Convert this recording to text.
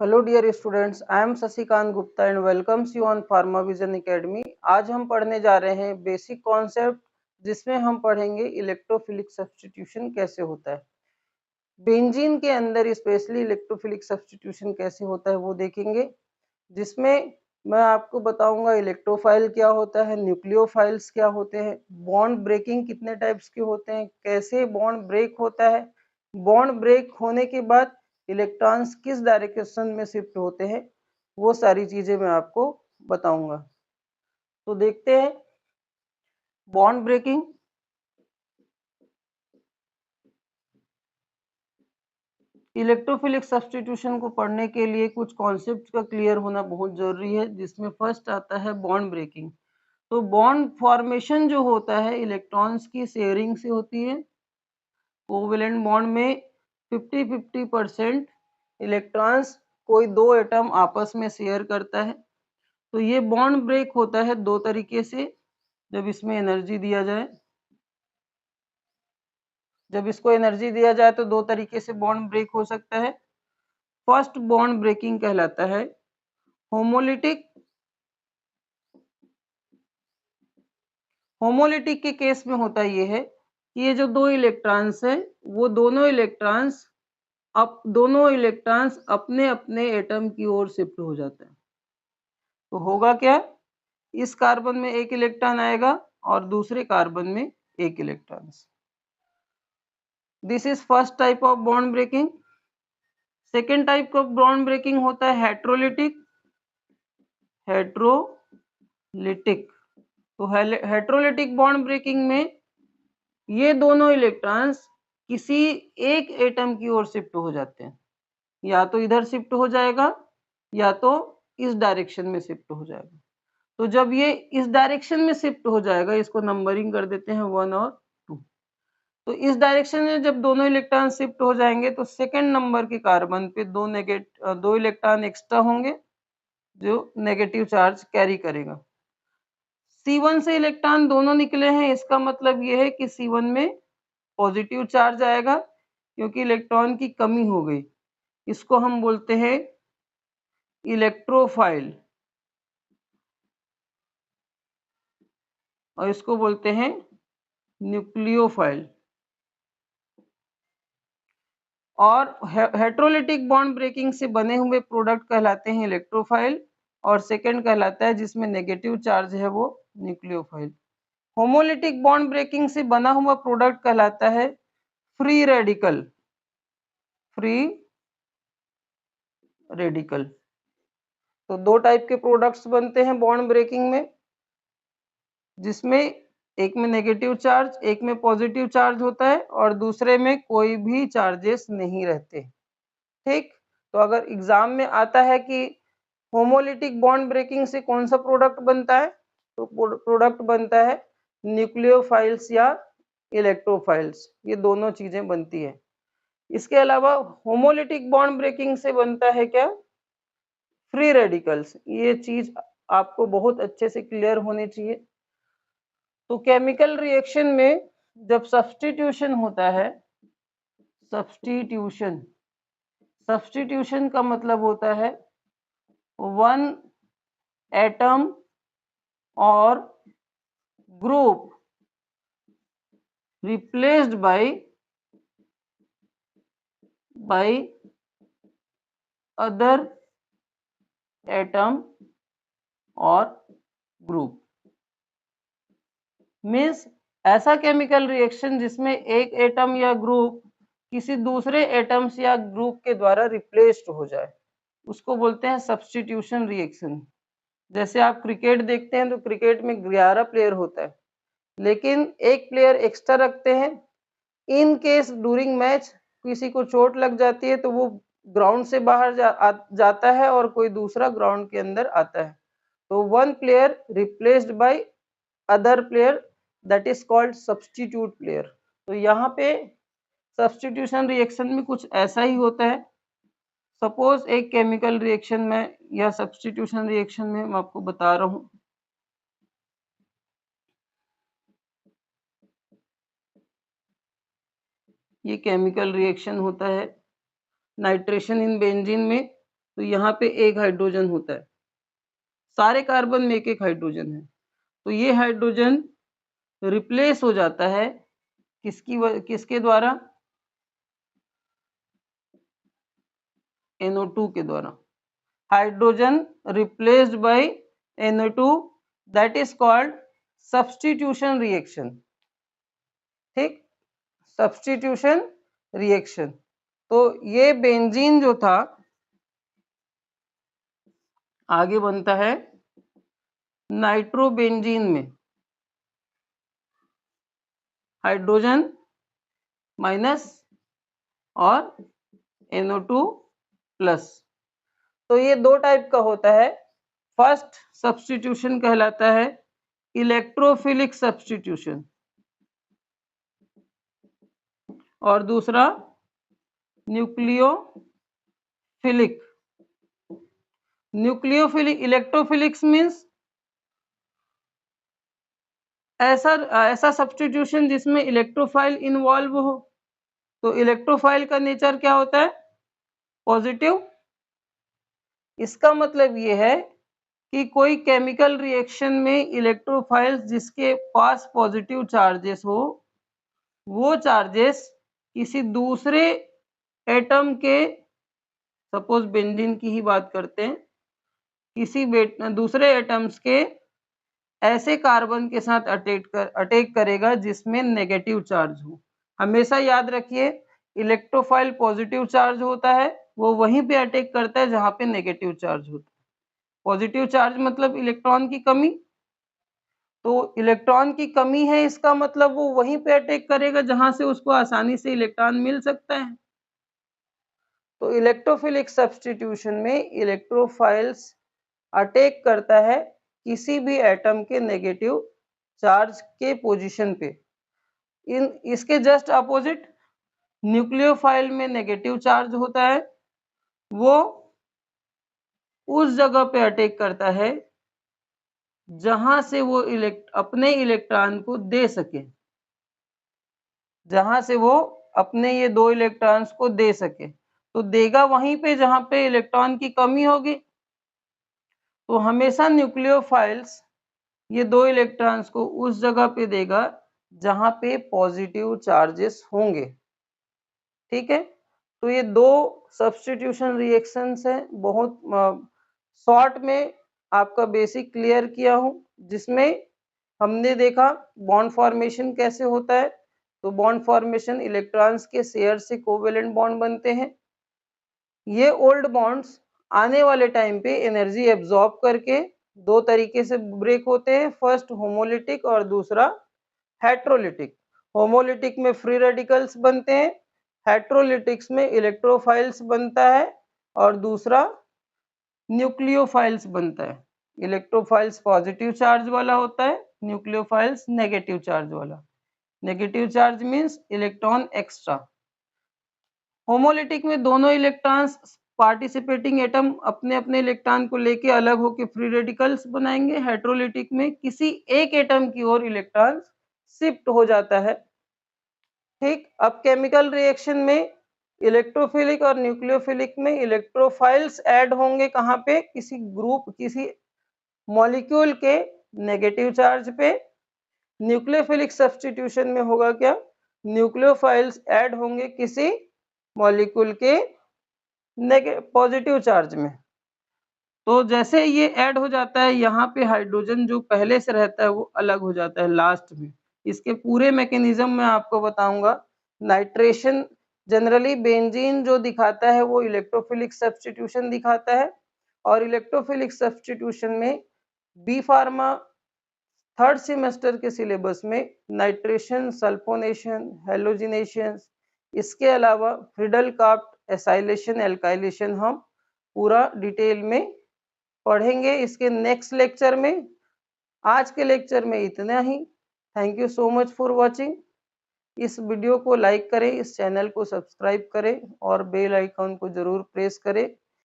Hello dear students, I am Shashikant Gupta and welcomes you on Pharmavision academy. आज हम पढ़ने जा रहे हैं बेसिक कॉन्सेप्ट, जिसमें हम पढ़ेंगे इलेक्ट्रोफिलिक सब्स्टिट्यूशन कैसे होता है। बेंजीन के अंदर स्पेशली इलेक्ट्रोफिलिक सब्स्टिट्यूशन कैसे होता है वो देखेंगे, जिसमें मैं आपको बताऊंगा इलेक्ट्रोफाइल क्या होता है, न्यूक्लियोफाइल्स क्या होते हैं, बॉन्ड ब्रेकिंग कितने टाइप्स के होते हैं, कैसे बॉन्ड ब्रेक होता है, बॉन्ड ब्रेक होने के बाद इलेक्ट्रॉन्स किस डायरेक्शन में शिफ्ट होते हैं, वो सारी चीजें मैं आपको बताऊंगा। तो देखते हैं बॉन्ड ब्रेकिंग। इलेक्ट्रोफिलिक सब्स्टिट्यूशन को पढ़ने के लिए कुछ कॉन्सेप्ट का क्लियर होना बहुत जरूरी है, जिसमें फर्स्ट आता है बॉन्ड ब्रेकिंग। तो बॉन्ड फॉर्मेशन जो होता है इलेक्ट्रॉन्स की शेयरिंग से होती है। कोवेलेंट बॉन्ड में 50-50% इलेक्ट्रॉन्स कोई दो एटम आपस में शेयर करता है। तो ये बॉन्ड ब्रेक होता है दो तरीके से। जब इसमें एनर्जी दिया जाए जब इसको एनर्जी दिया जाए तो दो तरीके से बॉन्ड ब्रेक हो सकता है। फर्स्ट बॉन्ड ब्रेकिंग कहलाता है होमोलिटिक। होमोलिटिक के केस में होता ये है कि ये जो दो इलेक्ट्रॉन्स है वो दोनों इलेक्ट्रॉन्स अपने अपने एटम की ओर शिफ्ट हो जाते हैं। तो होगा क्या, इस कार्बन में एक इलेक्ट्रॉन आएगा और दूसरे कार्बन में एक electron. This is first type of bond breaking. Second type का बॉन्ड ब्रेकिंग होता है हेट्रोलिटिक। हेट्रोलिटिक तो हेट्रोलिटिक बॉन्ड ब्रेकिंग में ये दोनों इलेक्ट्रॉन्स किसी एक एटम की ओर शिफ्ट हो जाते हैं। या तो इधर शिफ्ट हो जाएगा या तो इस डायरेक्शन में शिफ्ट हो जाएगा। तो जब ये इस डायरेक्शन में शिफ्ट हो जाएगा, इसको नंबरिंग कर देते हैं 1 और 2। तो इस डायरेक्शन में जब दोनों इलेक्ट्रॉन शिफ्ट हो जाएंगे तो सेकंड नंबर के कार्बन पे दो इलेक्ट्रॉन एक्स्ट्रा होंगे जो नेगेटिव चार्ज कैरी करेगा। C1 से इलेक्ट्रॉन दोनों निकले हैं, इसका मतलब ये है कि C1 में पॉजिटिव चार्ज आएगा क्योंकि इलेक्ट्रॉन की कमी हो गई। इसको हम बोलते हैं इलेक्ट्रोफाइल और इसको बोलते हैं न्यूक्लियोफाइल। और हेट्रोलिटिक बॉन्ड ब्रेकिंग से बने हुए प्रोडक्ट कहलाते हैं इलेक्ट्रोफाइल और सेकंड कहलाता है जिसमें नेगेटिव चार्ज है वो न्यूक्लियोफाइल। होमोलिटिक बॉन्ड ब्रेकिंग से बना हुआ प्रोडक्ट कहलाता है फ्री रेडिकल। फ्री रेडिकल तो दो टाइप के प्रोडक्ट्स बनते हैं बॉन्ड ब्रेकिंग में, जिसमें एक में नेगेटिव चार्ज एक में पॉजिटिव चार्ज होता है और दूसरे में कोई भी चार्जेस नहीं रहते। ठीक, तो अगर एग्जाम में आता है कि होमोलिटिक बॉन्ड ब्रेकिंग से कौन सा प्रोडक्ट बनता है, तो प्रोडक्ट बनता है न्यूक्लियोफाइल्स या इलेक्ट्रोफाइल्स, ये दोनों चीजें बनती है। इसके अलावा होमोलिटिक बॉन्ड ब्रेकिंग से बनता है क्या, फ्री रेडिकल्स। ये चीज आपको बहुत अच्छे से क्लियर होनी चाहिए। तो केमिकल रिएक्शन में जब सब्स्टिट्यूशन होता है, सब्स्टिट्यूशन सब्स्टिट्यूशन का मतलब होता है वन एटम और group replaced by other atom और ग्रुप। मीन्स ऐसा केमिकल रिएक्शन जिसमें एक एटम या ग्रुप किसी दूसरे एटम्स या ग्रुप के द्वारा रिप्लेस्ड हो जाए, उसको बोलते हैं सब्स्टिट्यूशन रिएक्शन। जैसे आप क्रिकेट देखते हैं तो क्रिकेट में 11 प्लेयर होता है, लेकिन एक प्लेयर एक्स्ट्रा रखते हैं। इन केस ड्यूरिंग मैच किसी को चोट लग जाती है तो वो ग्राउंड से बाहर जाता है और कोई दूसरा ग्राउंड के अंदर आता है। तो one player replaced by other player, that is called substitute player. तो यहाँ पे सब्स्टिट्यूशन रिएक्शन में कुछ ऐसा ही होता है। सपोज एक केमिकल रिएक्शन में या सब्स्टिट्यूशन रिएक्शन में मैं आपको बता रहा हूँ। ये केमिकल रिएक्शन होता है नाइट्रेशन इन बेंजीन में। तो यहाँ पे एक हाइड्रोजन होता है, सारे कार्बन में एक एक हाइड्रोजन है। तो ये हाइड्रोजन रिप्लेस हो जाता है किसके द्वारा? NO2 के द्वारा। Hydrogen replaced by NO2, that is called substitution reaction. ठीक, सब्स्टिट्यूशन रिएक्शन। तो ये बेंजीन जो था आगे बनता है नाइट्रोबेंजीन में, हाइड्रोजन माइनस और NO2 प्लस। तो ये दो टाइप का होता है। फर्स्ट सब्स्टिट्यूशन कहलाता है इलेक्ट्रोफिलिक सब्स्टिट्यूशन और दूसरा न्यूक्लियोफिलिक। न्यूक्लियोफिलिक, इलेक्ट्रोफिलिक्स मीन्स ऐसा सब्स्टिट्यूशन जिसमें इलेक्ट्रोफाइल इन्वॉल्व हो। तो इलेक्ट्रोफाइल का नेचर क्या होता है? पॉजिटिव। इसका मतलब ये है कि कोई केमिकल रिएक्शन में इलेक्ट्रोफाइल्स जिसके पास पॉजिटिव चार्जेस हो, वो चार्जेस किसी दूसरे एटम के, सपोज बेंजीन की ही बात करते हैं, किसी दूसरे एटम्स के ऐसे कार्बन के साथ अटैक करेगा जिसमें नेगेटिव चार्ज हो। हमेशा याद रखिए, इलेक्ट्रोफाइल पॉजिटिव चार्ज होता है, वो वहीं पे अटैक करता है जहां पे नेगेटिव चार्ज होता है। पॉजिटिव चार्ज मतलब इलेक्ट्रॉन की कमी, तो इलेक्ट्रॉन की कमी है, इसका मतलब वो वहीं पे अटैक करेगा जहां से उसको आसानी से इलेक्ट्रॉन मिल सकता है। तो इलेक्ट्रोफिलिक सब्स्टिट्यूशन में इलेक्ट्रोफाइल्स अटैक करता है किसी भी एटम के नेगेटिव चार्ज के पोजीशन पे। इसके जस्ट अपोजिट न्यूक्लियोफाइल में नेगेटिव चार्ज होता है, वो उस जगह पे अटैक करता है जहां से वो अपने इलेक्ट्रॉन को दे सके, जहां से वो अपने ये दो इलेक्ट्रॉन्स को दे सके। तो देगा वहीं पे जहां पे इलेक्ट्रॉन की कमी होगी। तो हमेशा न्यूक्लियोफाइल्स ये दो इलेक्ट्रॉन्स को उस जगह पे देगा जहां पे पॉजिटिव चार्जेस होंगे। ठीक है, तो ये दो सब्स्टिट्यूशन रिएक्शंस हैं। बहुत शॉर्ट में आपका बेसिक क्लियर किया हूं, जिसमें हमने देखा बॉन्ड फॉर्मेशन कैसे होता है। तो बॉन्ड फॉर्मेशन इलेक्ट्रॉन्स के शेयर से कोवेलेंट बॉन्ड बनते हैं। ये ओल्ड बॉन्ड्स आने वाले टाइम पे एनर्जी एब्जॉर्ब करके दो तरीके से ब्रेक होते हैं, फर्स्ट होमोलिटिक और दूसरा हेट्रोलिटिक। होमोलिटिक में फ्री रेडिकल्स बनते हैं, हेट्रोलिटिक्स में इलेक्ट्रोफाइल्स बनता है और दूसरा न्यूक्लियोफाइल्स बनता है। इलेक्ट्रोफाइल्स पॉजिटिव चार्ज वाला होता है, न्यूक्लियोफाइल्स नेगेटिव चार्ज वाला। Negative charge means electron extra. Homolytic में दोनों इलेक्ट्रॉन्स पार्टिसिपेटिंग एटम अपने अपने इलेक्ट्रॉन को लेके अलग होकर फ्री रेडिकल्स बनाएंगे। हेट्रोलिटिक में किसी एक एटम की ओर इलेक्ट्रॉन शिफ्ट हो जाता है। ठीक, अब केमिकल रिएक्शन में इलेक्ट्रोफिलिक और न्यूक्लियोफिलिक में इलेक्ट्रोफाइल्स ऐड होंगे कहाँ पे? किसी ग्रुप, किसी मॉलिक्यूल के नेगेटिव चार्ज पे। न्यूक्लियोफिलिक सब्स्टिट्यूशन में होगा क्या? न्यूक्लियोफाइल्स ऐड होंगे किसी मॉलिक्यूल के पॉजिटिव चार्ज में। तो जैसे ये ऐड हो जाता है, यहाँ पे हाइड्रोजन जो पहले से रहता है वो अलग हो जाता है लास्ट में। इसके पूरे मैकेनिज्म में आपको बताऊंगा। नाइट्रेशन जनरली बेंजीन जो दिखाता है वो इलेक्ट्रोफिलिक सब्स्टिट्यूशन दिखाता है, और इलेक्ट्रोफिलिक सब्स्टिट्यूशन में बी फार्मा थर्ड सेमेस्टर के सिलेबस में नाइट्रेशन, सल्फोनेशन, हेलोजिनेशन, इसके अलावा फ्रीडल काफ्ट एसाइलेशन, एल्काइलेशन हम पूरा डिटेल में पढ़ेंगे इसके नेक्स्ट लेक्चर में। आज के लेक्चर में इतना ही। Thank you so much for watching. इस वीडियो को लाइक करें, इस चैनल को सब्सक्राइब करें और बेल आइकन को जरूर प्रेस करें